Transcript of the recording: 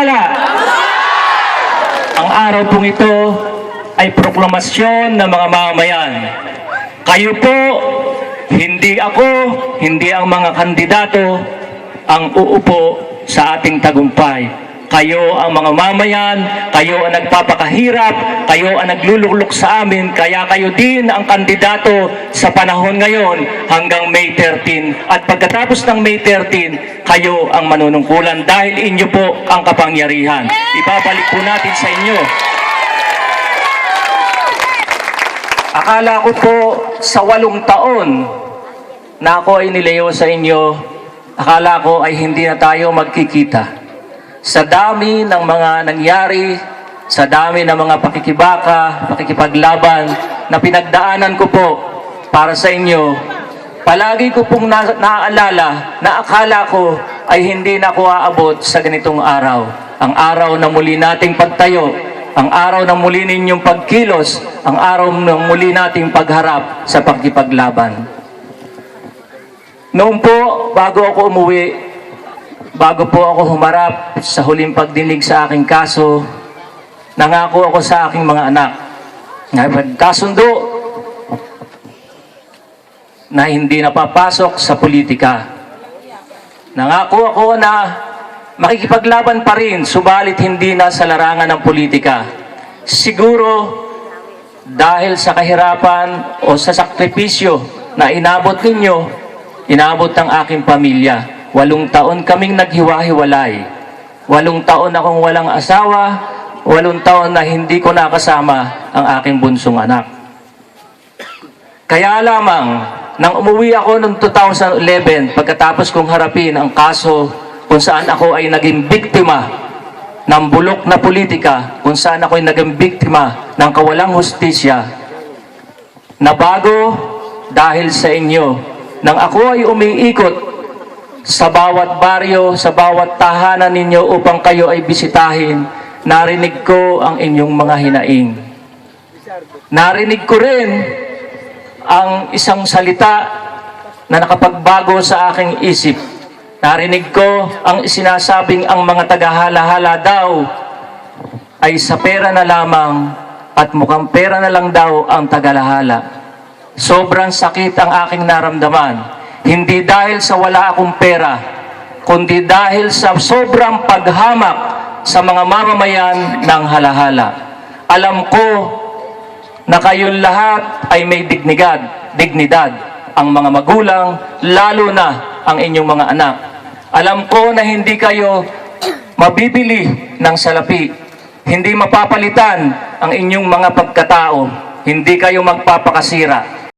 Tama-tala. Ang araw pong ito ay proklamasyon ng mga mamamayan. Kayo po, hindi ako, hindi ang mga kandidato ang uupo sa ating tagumpay. Kayo ang mga mamayan, kayo ang nagpapakahirap, kayo ang nagluluklok sa amin, kaya kayo din ang kandidato sa panahon ngayon hanggang May 13. At pagkatapos ng May 13, kayo ang manunungkulan dahil inyo po ang kapangyarihan. Ibabalik po natin sa inyo. Akala ko po sa 8 taon na ako ay nilayo sa inyo, akala ko ay hindi na tayo magkikita. Sa dami ng mga nangyari, sa dami ng mga pakikibaka, pakikipaglaban na pinagdaanan ko po para sa inyo, palagi ko pong naaalala na akala ko ay hindi na ako aabot sa ganitong araw. Ang araw na muli nating pagtayo, ang araw na muli ninyong pagkilos, ang araw na muli nating pagharap sa pakikipaglaban. Noon po, bago ako umuwi, bago po ako humarap sa huling pagdinig sa aking kaso, nangako ako sa aking mga anak na pagkasundo na hindi napapasok sa politika. Nangako ako na makikipaglaban pa rin, subalit hindi na sa larangan ng politika. Siguro dahil sa kahirapan o sa sakripisyo na inabot ninyo, inabot ng aking pamilya. 8 taon kaming naghiwa-hiwalay. 8 taon akong walang asawa, 8 taon na hindi ko nakasama ang aking bunsong anak. Kaya lamang, nang umuwi ako noong 2011, pagkatapos kong harapin ang kaso kung saan ako ay naging biktima ng bulok na politika, kung saan ako ay naging biktima ng kawalang hustisya, nabago dahil sa inyo, nang ako ay umiikot sa bawat baryo, sa bawat tahanan ninyo upang kayo ay bisitahin, narinig ko ang inyong mga hinaing. Narinig ko rin ang isang salita na nakapagbago sa aking isip. Narinig ko ang sinasabing ang mga tagahala-hala daw ay sa pera na lamang at mukhang pera na lang daw ang tagalahala. Sobrang sakit ang aking naramdaman. Hindi dahil sa wala akong pera, kundi dahil sa sobrang paghamak sa mga mamamayan ng halahala. Alam ko na kayong lahat ay may dignidad, ang mga magulang, lalo na ang inyong mga anak. Alam ko na hindi kayo mabibili ng salapi, hindi mapapalitan ang inyong mga pagkatao, hindi kayo magpapakasira.